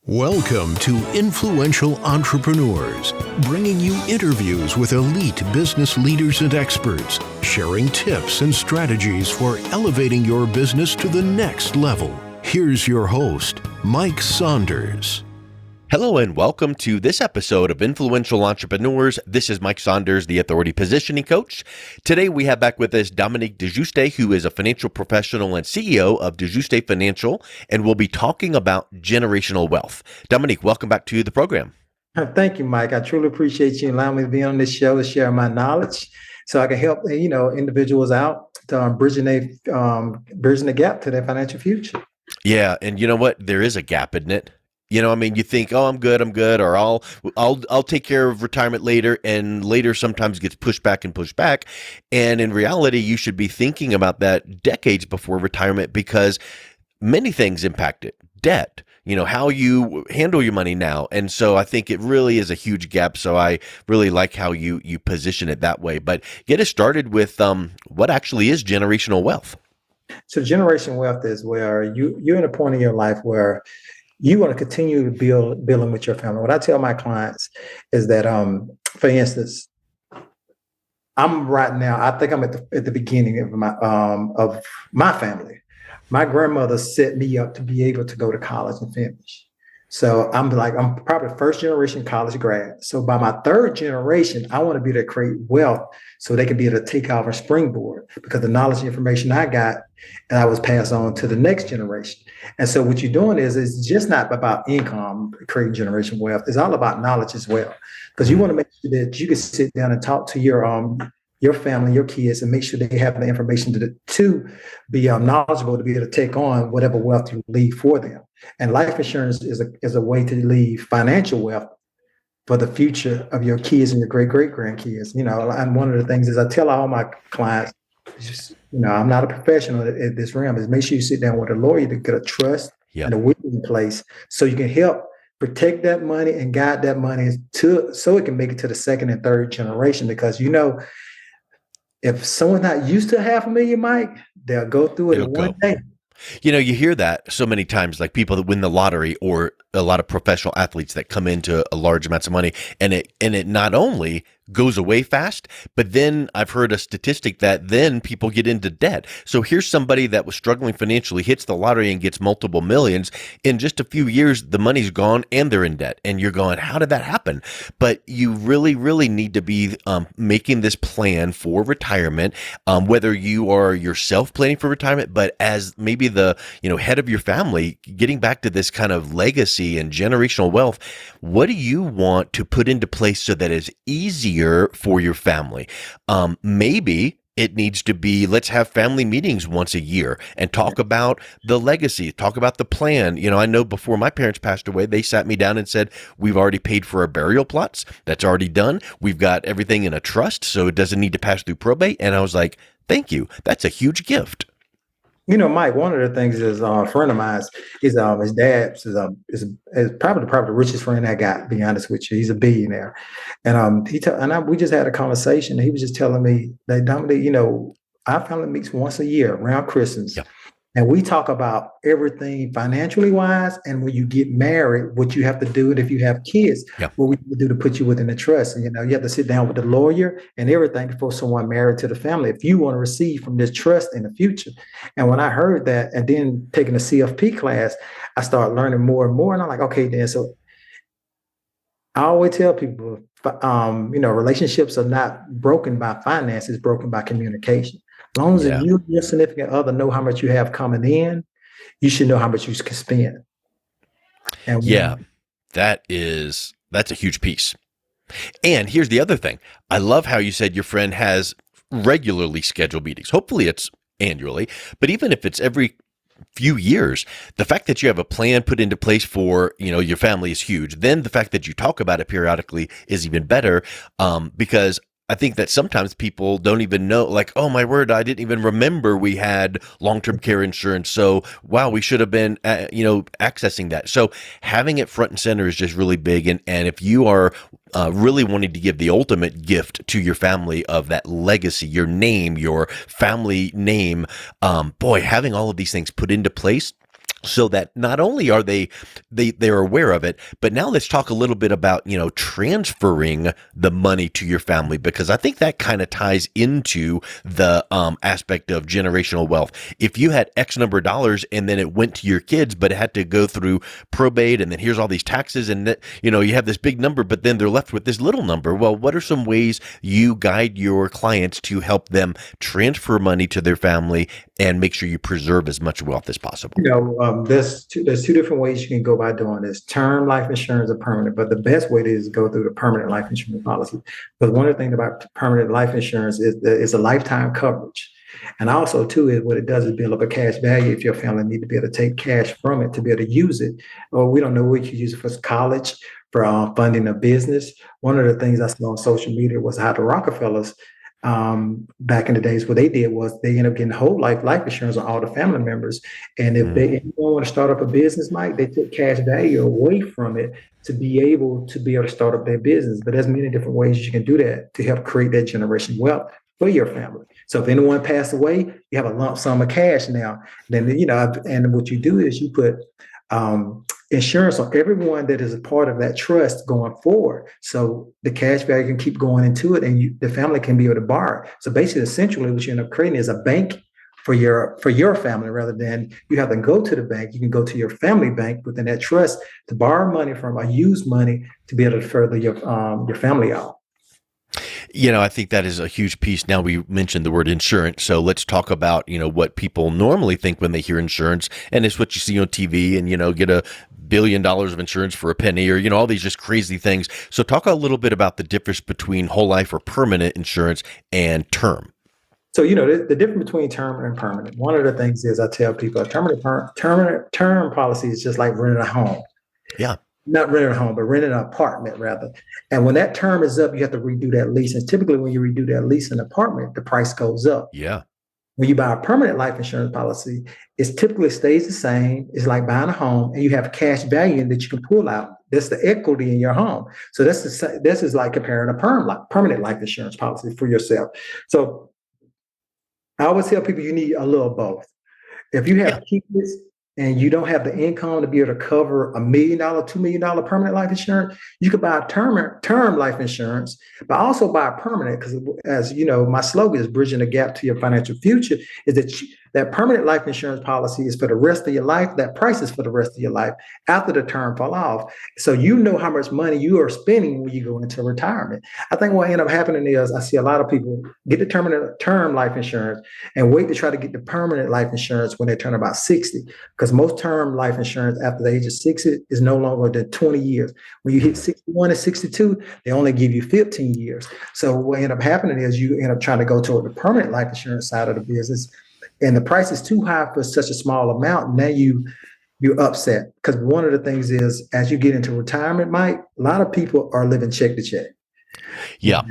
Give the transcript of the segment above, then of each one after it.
Welcome to Influential Entrepreneurs, bringing you interviews with elite business leaders and experts, sharing tips and strategies for elevating your business to the next level. Here's your host, Mike Saunders. Hello and welcome to this episode of Influential Entrepreneurs. This is Mike Saunders, the Authority Positioning Coach. Today we have back with us Dominique Dieujuste, who is a financial professional and CEO of Dieujuste Financial, and we'll be talking about generational wealth. Dominique, welcome back to the program. Thank you, Mike. I truly appreciate you allowing me to be on this show to share my knowledge so I can help, individuals out to bridging the gap to their financial future. Yeah, and you know what? There is a gap, isn't it? You think, oh, I'm good, or I'll take care of retirement later, and later sometimes gets pushed back. And in reality, you should be thinking about that decades before retirement because many things impact it. Debt, how you handle your money now. And so I think it really is a huge gap. So I really like how you position it that way. But get us started with what actually is generational wealth. So generational wealth is where you're in a point in your life where you want to continue building with your family. What I tell my clients is that, for instance, I'm right now, I think I'm at the beginning of my family. My grandmother set me up to be able to go to college and finish. So I'm probably first generation college grad. So by my third generation, I want to be able to create wealth so they can be able to take off a springboard because the knowledge and information I got and I was passed on to the next generation. And so what you're doing is it's just not about income, creating generational wealth. It's all about knowledge as well. Because you want to make sure that you can sit down and talk to your family, your kids, and make sure they have the information to be knowledgeable to be able to take on whatever wealth you leave for them. And life insurance is a way to leave financial wealth for the future of your kids and your great-great-grandkids. And one of the things is I tell all my clients, I'm not a professional at this realm, is make sure you sit down with a lawyer to get a trust and a will in place so you can help protect that money and guide that money so it can make it to the second and third generation. Because, if someone's not used to $500,000, Mike, they'll go through it in one day. You hear that so many times, like people that win the lottery or a lot of professional athletes that come into a large amounts of money, and it not only goes away fast, but then I've heard a statistic that then people get into debt. So here's somebody that was struggling financially, hits the lottery and gets multiple millions. In just a few years, the money's gone and they're in debt. And you're going, how did that happen? But you really, really need to be making this plan for retirement, whether you are yourself planning for retirement, but as maybe the head of your family, getting back to this kind of legacy and generational wealth. What do you want to put into place so that it's easier for your family? Maybe it needs to be, let's have family meetings once a year and talk about the legacy, talk about the plan. I know before my parents passed away, they sat me down and said, we've already paid for our burial plots. That's already done. We've got everything in a trust, so it doesn't need to pass through probate. And I was like, thank you. That's a huge gift. Mike, one of the things is a friend of mine his dad is probably the richest friend I got, to be honest with you. He's a billionaire. And we just had a conversation. He was just telling me that, Dominique, our family meets once a year around Christmas. Yep. And we talk about everything financially wise, and when you get married, what you have to do, and if you have kids, what we do to put you within the trust. And you have to sit down with the lawyer and everything before someone married to the family if you want to receive from this trust in the future. And when I heard that, and then taking a CFP class, I started learning more and more. And I'm like, okay, then. So I always tell people, relationships are not broken by finance; it's broken by communication. As long as you and your significant other know how much you have coming in, you should know how much you can spend. And that's a huge piece. And here's the other thing. I love how you said your friend has regularly scheduled meetings. Hopefully it's annually, but even if it's every few years, the fact that you have a plan put into place for, your family is huge. Then the fact that you talk about it periodically is even better, because I think that sometimes people don't even know, like, oh my word, I didn't even remember we had long-term care insurance. So, wow, we should have been, accessing that. So having it front and center is just really big. And if you are really wanting to give the ultimate gift to your family of that legacy, your name, your family name, having all of these things put into place, so that not only are they're aware of it, but now let's talk a little bit about, transferring the money to your family, because I think that kind of ties into the aspect of generational wealth. If you had X number of dollars and then it went to your kids, but it had to go through probate, and then here's all these taxes, and that, you have this big number, but then they're left with this little number. Well, what are some ways you guide your clients to help them transfer money to their family and make sure you preserve as much wealth as possible? There's two different ways you can go by doing this: term life insurance or permanent. But the best way is to go through the permanent life insurance policy. Because one of the things about permanent life insurance is that it's a lifetime coverage. And also, too, is what it does is build up a cash value if your family need to be able to take cash from it to be able to use it. Or we don't know what you use it for college, for funding a business. One of the things I saw on social media was how the Rockefellers back in the days, what they did was they ended up getting whole life insurance on all the family members. And if they want to start up a business, Mike, they took cash value away from it to be able to start up their business. But there's many different ways you can do that to help create that generation wealth for your family. So if anyone passed away, you have a lump sum of cash now. Then, and what you do is you put insurance on everyone that is a part of that trust going forward. So the cash value can keep going into it, and the family can be able to borrow. So basically, essentially, what you end up creating is a bank for your family, rather than you have to go to the bank. You can go to your family bank within that trust to borrow money from, or use money to be able to further your family out. I think that is a huge piece. Now, we mentioned the word insurance, so let's talk about, what people normally think when they hear insurance, and it's what you see on TV, and, get $1 billion of insurance for a penny, or, all these just crazy things. So talk a little bit about the difference between whole life or permanent insurance and term. So, the difference between term and permanent. One of the things is I tell people a term policy is just like renting a home. Yeah. Not renting a home, but renting an apartment rather. And when that term is up, you have to redo that lease. And typically when you redo that lease in an apartment, the price goes up. Yeah. When you buy a permanent life insurance policy, it typically stays the same. It's like buying a home, and you have cash value that you can pull out. That's the equity in your home. So this is like comparing a permanent life insurance policy for yourself. So I always tell people you need a little both. If you have kids and you don't have the income to be able to cover $1 million, $2 million permanent life insurance, you could buy a term life insurance, but also buy a permanent, because as you know, my slogan is bridging the gap to your financial future, is that permanent life insurance policy is for the rest of your life. That price is for the rest of your life after the term fall off. So you know how much money you are spending when you go into retirement. I think what ends up happening is I see a lot of people get the term life insurance and wait to try to get the permanent life insurance when they turn about 60. Because most term life insurance after the age of 60 is no longer than 20 years. When you hit 61 and 62, they only give you 15 years. So what ends up happening is you end up trying to go toward the permanent life insurance side of the business, and the price is too high for such a small amount. Now you're upset, because one of the things is, as you get into retirement, Mike, a lot of people are living check to check. Yeah.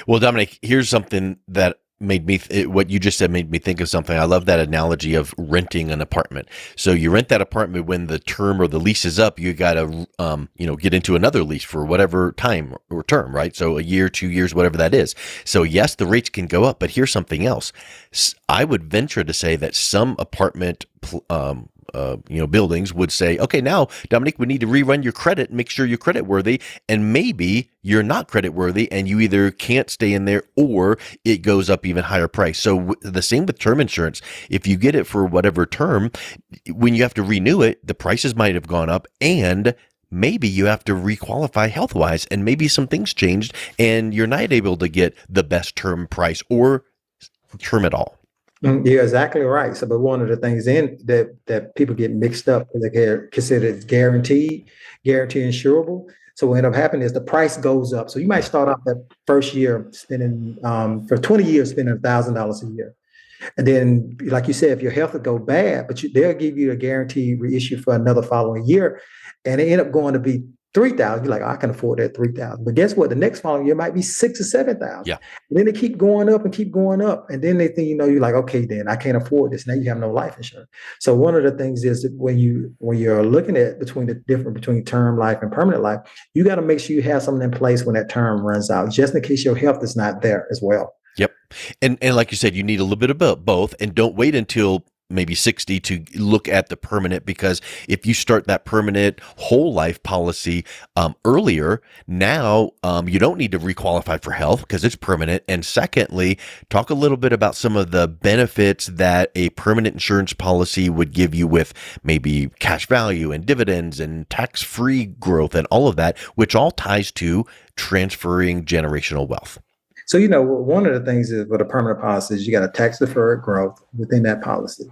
Well, Dominique, here's something that made me what you just said made me think of something. I love that analogy of renting an apartment. So you rent that apartment when the term or the lease is up. You got to get into another lease for whatever time or term, right? So a year, 2 years, whatever that is. So yes, the rates can go up, but here's something else. I would venture to say that some apartment buildings would say, okay, now, Dominique, we need to rerun your credit and make sure you're credit worthy. And maybe you're not credit worthy and you either can't stay in there, or it goes up even higher price. So the same with term insurance. If you get it for whatever term, when you have to renew it, the prices might have gone up, and maybe you have to requalify health-wise, and maybe some things changed and you're not able to get the best term price or term at all. You're exactly right. So, but one of the things that people get mixed up, they consider it guaranteed insurable. So what end up happening is the price goes up. So you might start off that first year spending for 20 years spending $1,000 a year. And then, like you said, if your health would go bad, but they'll give you a guaranteed reissue for another following year, and it end up going to be $3,000. You're like, I can afford that $3,000. But guess what? The next following year might be $6,000 or $7,000. Yeah. And then they keep going up and keep going up. And then they think, you're like, okay, then I can't afford this. Now you have no life insurance. So one of the things is that when you're looking at the difference between term life and permanent life, you got to make sure you have something in place when that term runs out, just in case your health is not there as well. Yep. And like you said, you need a little bit of both, and don't wait until maybe 60 to look at the permanent, because if you start that permanent whole life policy earlier, now you don't need to requalify for health because it's permanent. And secondly, talk a little bit about some of the benefits that a permanent insurance policy would give you with maybe cash value and dividends and tax-free growth and all of that, which all ties to transferring generational wealth. So, one of the things is with a permanent policy is you got a tax deferred growth within that policy.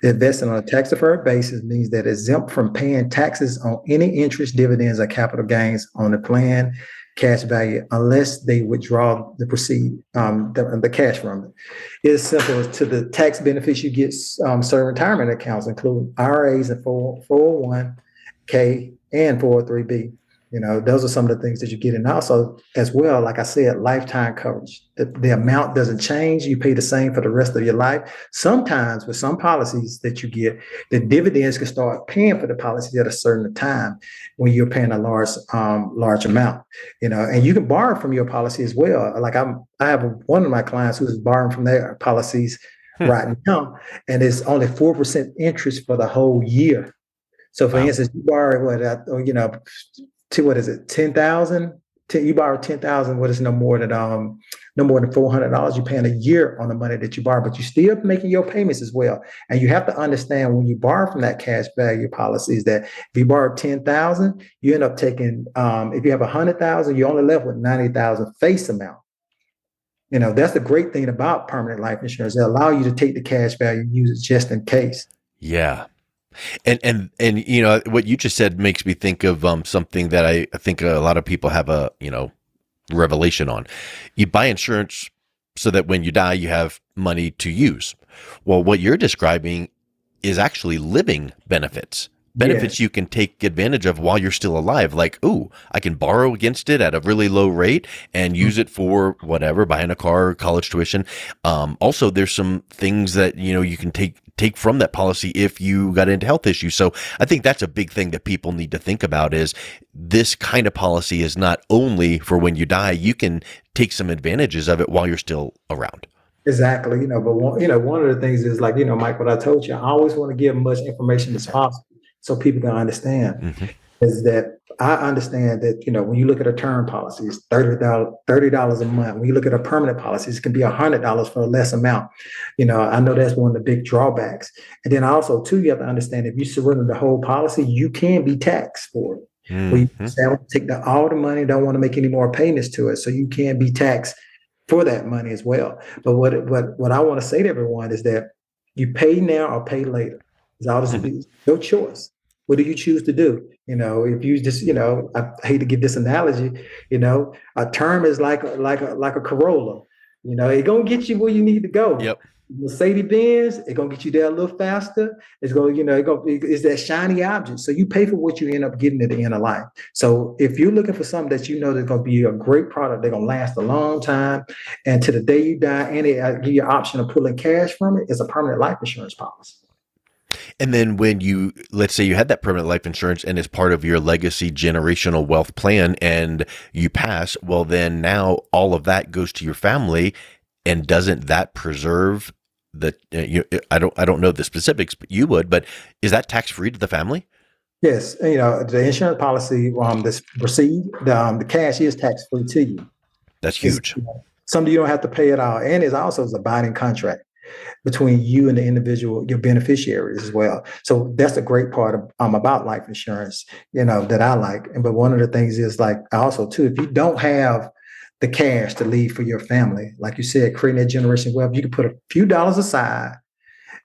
Investing on a tax deferred basis means that it's exempt from paying taxes on any interest, dividends, or capital gains on the plan cash value unless they withdraw the the cash from it. It's simple as to the tax benefits you get. Certain retirement accounts include IRAs and 401k and 403b. Those are some of the things that you get. And also, as well, like I said, lifetime coverage. The amount doesn't change. You pay the same for the rest of your life. Sometimes with some policies that you get, the dividends can start paying for the policy at a certain time when you're paying a large amount. And you can borrow from your policy as well. Like I have one of my clients who's borrowing from their policies right now, and it's only 4% interest for the whole year. So, for instance, you borrow what is it, 10,000? You borrow 10,000. What is no more than $400 you're paying a year on the money that you borrow, but you're still making your payments as well. And you have to understand when you borrow from that cash value policies that if you borrow 10,000, you end up taking. If you have 100,000, you're only left with 90,000 face amount. That's the great thing about permanent life insurance. It allows you to take the cash value and use it just in case. Yeah. And what you just said makes me think of something that I think a lot of people have a revelation on. You buy insurance so that when you die you have money to use. Well, what you're describing is actually living benefits. Benefits you can take advantage of while you're still alive. Like, I can borrow against it at a really low rate and use it for whatever, buying a car, college tuition. Also, there's some things that, you can take from that policy if you got into health issues. So I think that's a big thing that people need to think about is this kind of policy is not only for when you die, you can take some advantages of it while you're still around. Exactly. But one of the things is like, Mike, what I told you, I always want to give much information as possible so people can understand is that I understand that, when you look at a term policy, it's $30 a month. When you look at a permanent policy, it can be $100 for a less amount. I know that's one of the big drawbacks. And then also, too, you have to understand if you surrender the whole policy, you can be taxed for it. Where you say, I want to take all the money, don't want to make any more payments to it. So you can be taxed for that money as well. But what I want to say to everyone is that you pay now or pay later. It's all your choice. What do you choose to do? If you just, I hate to give this analogy, a term is like a Corolla. It's gonna get you where you need to go. Yep. Mercedes-Benz, it's gonna get you there a little faster. It's gonna, it's that shiny object. So you pay for what you end up getting at the end of life. So if you're looking for something that that's gonna be a great product, they're gonna last a long time, and to the day you die, and it give you an option of pulling cash from it, it's a permanent life insurance policy. And then when let's say you had that permanent life insurance and it's part of your legacy generational wealth plan and you pass, well, then now all of that goes to your family. And doesn't that preserve I don't know the specifics, but you would, but is that tax free to the family? Yes. The insurance policy, this proceed, the cash is tax free to you. That's huge. Something you don't have to pay at all. And it's also a binding contract between you and the individual, your beneficiaries as well. So that's a great part of about life insurance, that I like. But one of the things is like also too, if you don't have the cash to leave for your family, like you said, creating that generation wealth, you can put a few dollars aside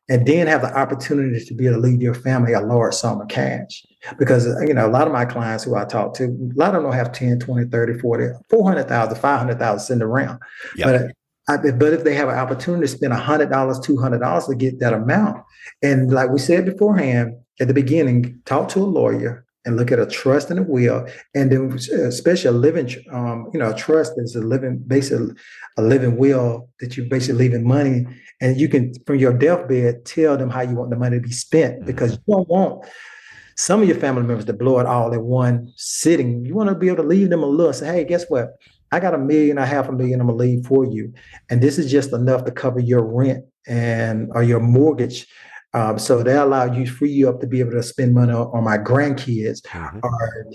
and then have the opportunity to be able to leave your family a large sum of cash. Because, a lot of my clients who I talk to, a lot of them don't have 10, 20, 30, 40, 400,000, 500,000 sitting around. Yep. But if they have an opportunity to spend $100, $200 to get that amount, and like we said beforehand, at the beginning, talk to a lawyer and look at a trust and a will, and then especially a living, trust is basically a living will that you're basically leaving money, and you can, from your deathbed, tell them how you want the money to be spent, because you don't want some of your family members to blow it all in one sitting. You want to be able to leave them a little, say, hey, guess what? I got $1 million, or $500,000 I'm gonna leave for you, and this is just enough to cover your rent and or your mortgage. So that allow you, free you up to be able to spend money on my grandkids, Hmm. or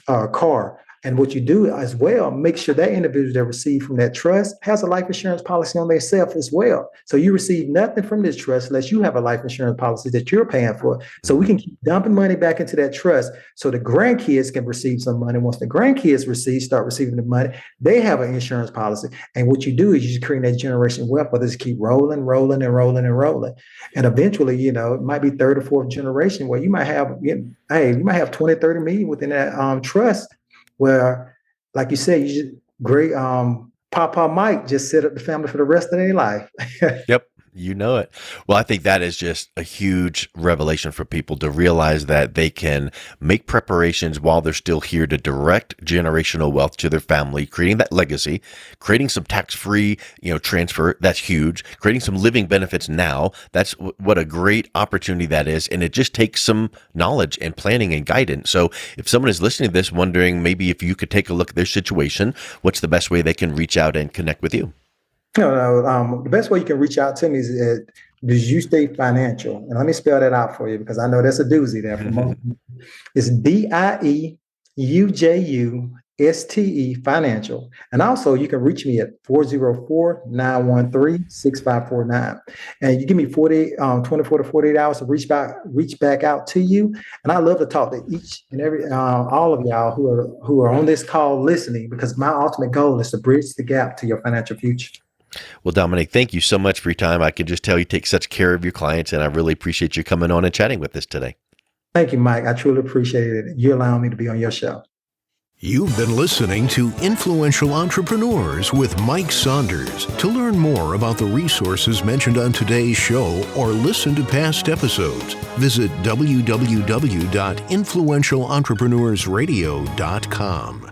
a car. And what you do as well, make sure that individual that received from that trust has a life insurance policy on themselves as well. So you receive nothing from this trust unless you have a life insurance policy that you're paying for. So we Hmm. can keep dumping money back into that trust so the grandkids can receive some money. Once the grandkids start receiving the money, they have an insurance policy. And what you do is you just create that generation wealth, where this keep rolling, rolling, and rolling and rolling. And eventually, it might be third or fourth generation where you might have, you might have 20, 30 million within that trust, where, like you said, you just great Papa might just set up the family for the rest of their life. Yep. You know it. Well, I think that is just a huge revelation for people to realize that they can make preparations while they're still here to direct generational wealth to their family, creating that legacy, creating some tax-free, transfer. That's huge. Creating some living benefits now. That's what a great opportunity that is. And it just takes some knowledge and planning and guidance. So if someone is listening to this wondering maybe if you could take a look at their situation, what's the best way they can reach out and connect with you? The best way you can reach out to me is at Dieujuste Financial. And let me spell that out for you, because I know that's a doozy there for most people. It's DIEUJUSTE Financial. And also you can reach me at 404-913-6549. And you give me 24 to 48 hours to reach back out to you. And I love to talk to each and every all of y'all who are on this call listening, because my ultimate goal is to bridge the gap to your financial future. Well, Dominique, thank you so much for your time. I can just tell you take such care of your clients, and I really appreciate you coming on and chatting with us today. Thank you, Mike. I truly appreciate it. You allowing me to be on your show. You've been listening to Influential Entrepreneurs with Mike Saunders. To learn more about the resources mentioned on today's show or listen to past episodes, visit www.influentialentrepreneursradio.com.